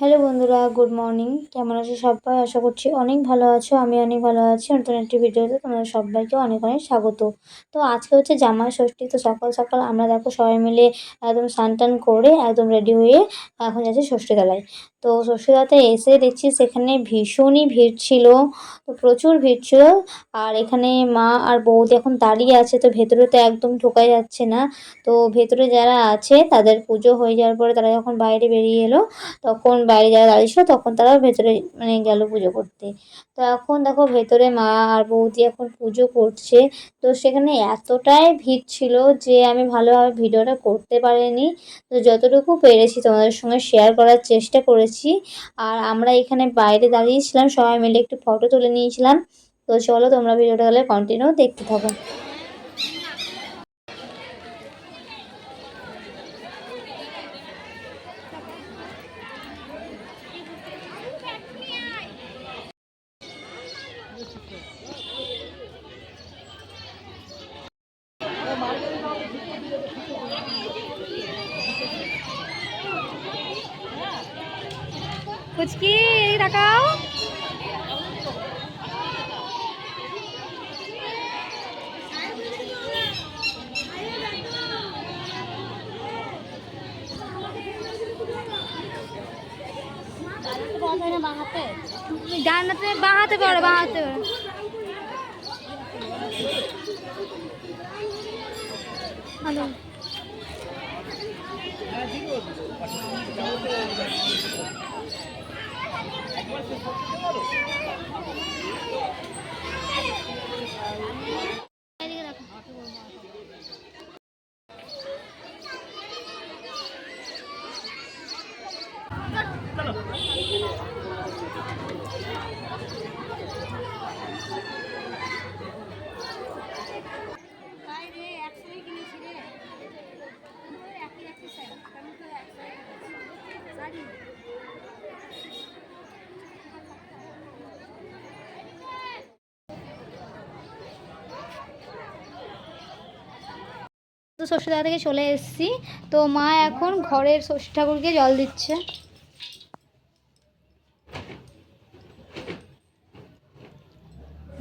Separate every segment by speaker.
Speaker 1: Hello বন্ধুরা, good morning. কেমন আছো সবাই? আশা করছি অনেক ভালো আছো। আমি অনেক ভালো আছি। নতুন একটি ভিডিওতে তোমাদের সবাইকে অনেক অনেক স্বাগত। তো আজকে হচ্ছে জামাই ষষ্ঠী। তো সকাল সকাল আমরা দেখো সবাই মিলে একদম স্নান টান করে একদম রেডি হয়ে এখন যাচ্ছি ষষ্ঠীতলায়। তো ষষ্ঠীতলাতে এসে দেখছি সেখানে ভীষণই ভিড় ছিল। তো প্রচুর ভিড় ছিল। আর এখানে মা আর বৌদি এখন দাঁড়িয়ে আছে। তো ভেতরে তো একদম ঢোকাই যাচ্ছে না। তো ভেতরে যারা আছে তাদের পুজো হয়ে যাওয়ার পরে তারা যখন বাইরে বেরিয়ে এলো, তখন বাইরে যারা দাঁড়িয়ে ছিল তখন তারা ভেতরে গেল পুজো করতে। তো এখন দেখো ভেতরে মা আর বৌদি এখন পুজো করছে। তো সেখানে এতটাই ভিড় ছিল যে আমি ভালোভাবে ভিডিওটা করতে পারিনি। তো যতটুকু পেরেছি তোমাদের সঙ্গে শেয়ার করার চেষ্টা করেছি। আর আমরা এখানে বাইরে দাঁড়িয়েছিলাম, সবাই মিলে একটু ফটো তুলে নিয়েছিলাম। তো চলো তোমরা ভিডিওটা তাহলে কন্টিনিউ দেখতে থাকো।
Speaker 2: পুচকি এই তাকাও। ডানাতে বাঁহাতে পারো, বাঁহাতে পারো। হ্যালো। তো ষষ্ঠীতলা থেকে চলে এসেছি। তো মা এখন ঘরের ষষ্ঠী ঠাকুরকে জল দিচ্ছে।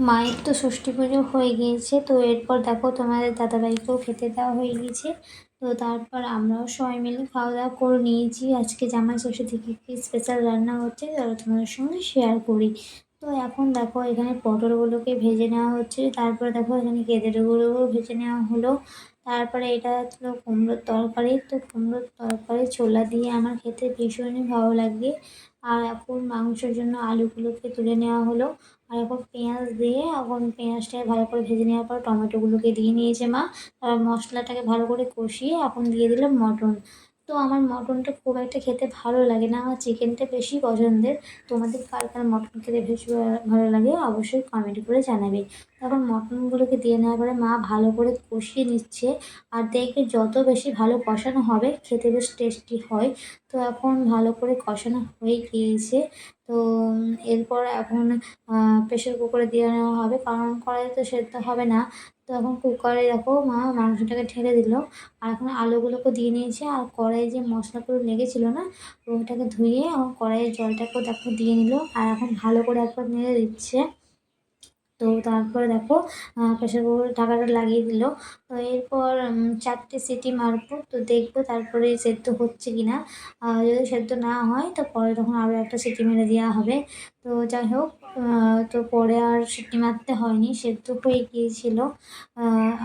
Speaker 1: মায়ের তো ষষ্ঠী পুজো হয়ে গিয়েছে। তো এরপর দেখো তোমাদের দাদাভাইকেও খেতে দেওয়া হয়ে গিয়েছে। তো তারপর আমরাও সবাই মিলে খাওয়া দাওয়া করে নিয়েছি। আজকে জামাই ষষ্ঠী থেকে কী স্পেশাল রান্না হচ্ছে চলো তোমাদের সঙ্গে শেয়ার করি। তো এখন দেখো এখানে পটলগুলোকে ভেজে নেওয়া হচ্ছে। তারপরে দেখো এখানে গেঁদেরগুলোও ভেজে নেওয়া হলো। তারপরে এটা হলো কুমড়োর তরকারি। তো কুমড়োর তরকারি ছোলা দিয়ে আমার খেতে ভীষণই ভালো লাগে। আর এখন মাংসের জন্য আলুগুলোকে তুলে নেওয়া হলো। আর এখন পেঁয়াজ দিয়ে এখন পেঁয়াজটাকে ভালো করে ভেজে নেওয়ার পর টমেটোগুলোকে দিয়ে নিয়েছে মা। তারপর মশলাটাকে ভালো করে কষিয়ে এখন দিয়ে দিলাম মটন। তো আমার মটনটা খুব একটা খেতে ভালো লাগে না, আমার চিকেনটা বেশি পছন্দের। তোমাদের কার কার মটন খেতে বেশি ভালো লাগে অবশ্যই কমেন্ট করে জানাবে। তখন মটনগুলোকে দিয়ে নেওয়ার পরে মা ভালো করে কষিয়ে নিচ্ছে। আর দেখবে যত বেশি ভালো কষানো হবে খেতে বেশ টেস্টি হয়। তো এখন ভালো করে কষানো হয়ে গিয়েছে। তো এরপর এখন প্রেশার কুকারে দিয়ে নেওয়া হবে, কারণ কড়াইতে তো সেদ্ধ হবে না। তো এখন কুকারে দেখো মা মাংসটাকে ঢেলে দিল। আর এখন আলুগুলোকে দিয়ে নিয়েছে। আর কড়াইয়ে যে মশলাগুলো লেগেছিলো না, ওটাকে ধুয়ে এখন কড়াইয়ের জলটাকেও দেখো দিয়ে নিল। আর এখন ভালো করে একবার নেড়ে দিচ্ছে। তো তারপরে দেখো প্রেসার কুকারের ঢাকাটা লাগিয়ে দিল। তো এরপর 4টে সিটি মারবো, তো দেখবো তারপরে সেদ্ধ হচ্ছে কি না। যদি সেদ্ধ না হয় তো পরে তখন আরও একটা সিটি মেরে দেওয়া হবে। তো যাই হোক, তো পরে আর সিটি মারতে হয়নি, সেদ্ধ হয়ে গিয়েছিল।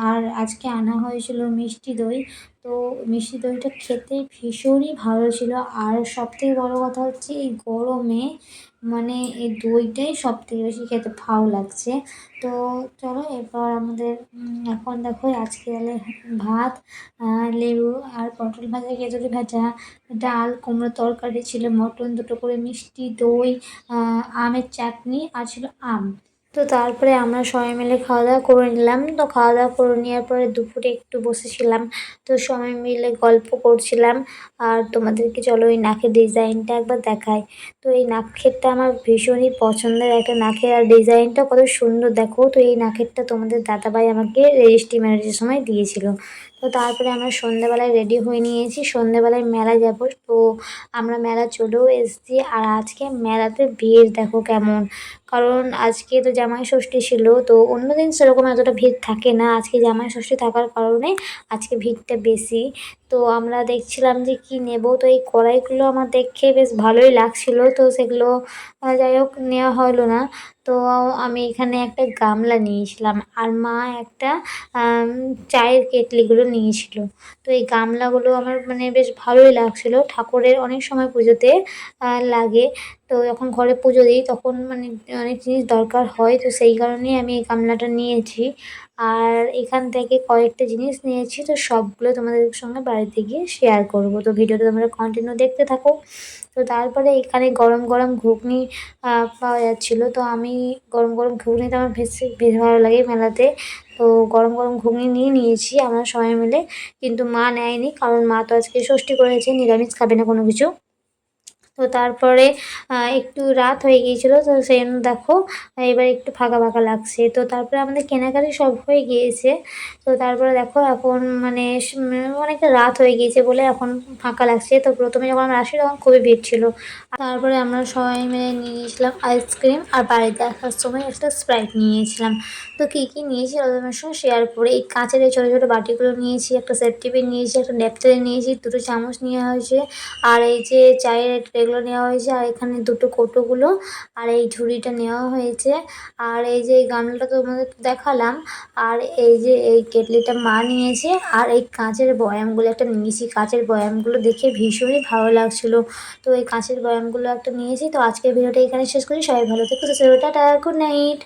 Speaker 1: আর আজকে আনা হয়েছিল মিষ্টি দই। তো মিষ্টি দইটা খেতে ভীষণই ভালো ছিল। আর সবথেকে বড় কথা হচ্ছে এই গরমে মানে এই দইটাই সবথেকে বেশি খেতে ভালো লাগছে। তো চলো এরপর আমাদের এখন দেখো আজকে তাহলে ভাত, লেবু আর পটল ভাজা, কেঁচুড়ি ভাজা, ডাল, কুমড়ো তরকারি ছিল, মটন দুটো করে, মিষ্টি দই, আমের চাটনি আর ছিল আম। তো তারপরে আমরা সবাই মিলে খাওয়া দাওয়া করে নিলাম। তো খাওয়া দাওয়া করে নেওয়ার পরে দুপুরে একটু বসেছিলাম। তো সবাই মিলে গল্প করছিলাম। আর তোমাদেরকে চলো এই নাকের ডিজাইনটা একবার দেখাই। তো এই নাকেরটা আমার ভীষণই পছন্দের একটা নাকের, আর ডিজাইনটা কত সুন্দর দেখো। তো এই নাকেরটা তোমাদের দাদাভাই আমাকে রেজিস্ট্রি ম্যারেজের সময় দিয়েছিল। তো তো তারপরে আমরা সন্ধ্যেবেলায় রেডি হয়ে নিয়েছি, সন্ধ্যেবেলায় মেলায় যাব। তো আমরা মেলা চলেও এসেছি। আর আজকে মেলাতে ভিড় দেখো কেমন, কারণ আজকে তো জামাই ষষ্ঠী ছিল। তো অন্যদিন সেরকম এতটা ভিড় থাকে না, আজকে জামাই ষষ্ঠী থাকার কারণে আজকে ভিড়টা বেশি। তো আমরা দেখছিলাম যে কি নেব, তো এই কড়াইগুলো আমার দেখে বেশ ভালোই লাগছিল, তো সেগুলো যাই হোক নেওয়া হলো না। তো আমি এখানে একটা গামলা নিয়েছিলাম, আর মা একটা চায়ের কেটলিগুলো নিয়েছিল। তো এই গামলাগুলো আমার মানে বেশ ভালোই লাগছিল, ঠাকুরের অনেক সময় পুজোতে লাগে। তো যখন ঘরে পুজো দিই তখন মানে অনেক জিনিস দরকার হয়, তো সেই কারণেই আমি এই গামলাটা নিয়েছি। আর এখান থেকে কয়েকটা জিনিস নিয়েছি, তো সবগুলো তোমাদের সঙ্গে বাড়িতে গিয়ে শেয়ার করব। তো ভিডিওটা তোমরা কন্টিনিউ দেখতে থাকো। তো তারপরে এখানে গরম গরম ঘুগনি পাওয়া যাচ্ছিলো, তো আমি গরম গরম ঘুগনিটা আমার বেশ ভালো লাগে মেলাতে। তো গরম গরম ঘুগনি নিয়ে নিয়েছি আমরা সবাই মিলে, কিন্তু মা নেয়নি, কারণ মা তো আজকে ষষ্ঠী করেছে, নিরামিষ খাবে না কোনো কিছু। তো তারপরে একটু রাত হয়ে গিয়েছিলো, তো সেই জন্য দেখো এবার একটু ফাঁকা ফাঁকা লাগছে। তো তারপরে আমাদের কেনাকাটি সব হয়ে গিয়েছে। তো তারপরে দেখো এখন মানে অনেকটা রাত হয়ে গিয়েছে বলে এখন ফাঁকা লাগছে। তো প্রথমে যখন আমরা আসি তখন খুবই ভিড় ছিল। তারপরে আমরা সবাই মিলে নিয়ে নিয়েছিলাম আইসক্রিম, আর বাড়িতে আসার সময় একটা স্প্রাইট নিয়েছিলাম। তো কী কী নিয়েছি তোমাদের সঙ্গে শেয়ার করে, এই কাঁচের এই ছোটো ছোটো বাটিগুলো নিয়েছি, একটা সেফটি পিন নিয়েছি, একটা ন্যাপথলিন নিয়েছি, দুটো চামচ নেওয়া হয়েছে, আর এই যে চায়ের ট্রেগুলো নেওয়া হয়েছে, আর এখানে দুটো কৌটোগুলো, আর এই ঝুড়িটা নেওয়া হয়েছে, আর এই যে এই গামলাটা তোমাদের দেখালাম, আর এই যে এই কেটলিটা মা নিয়েছে, আর এই কাঁচের বয়ামগুলো একটা নিয়েছি। কাঁচের বয়ামগুলো দেখে ভীষণই ভালো লাগছিলো, তো এই কাঁচের বয়ামগুলো একটা নিয়েছি। তো আজকের ভিডিওটা এখানে শেষ করি, সবাই ভালো থেকো, তো টাটা, গুড নাইট।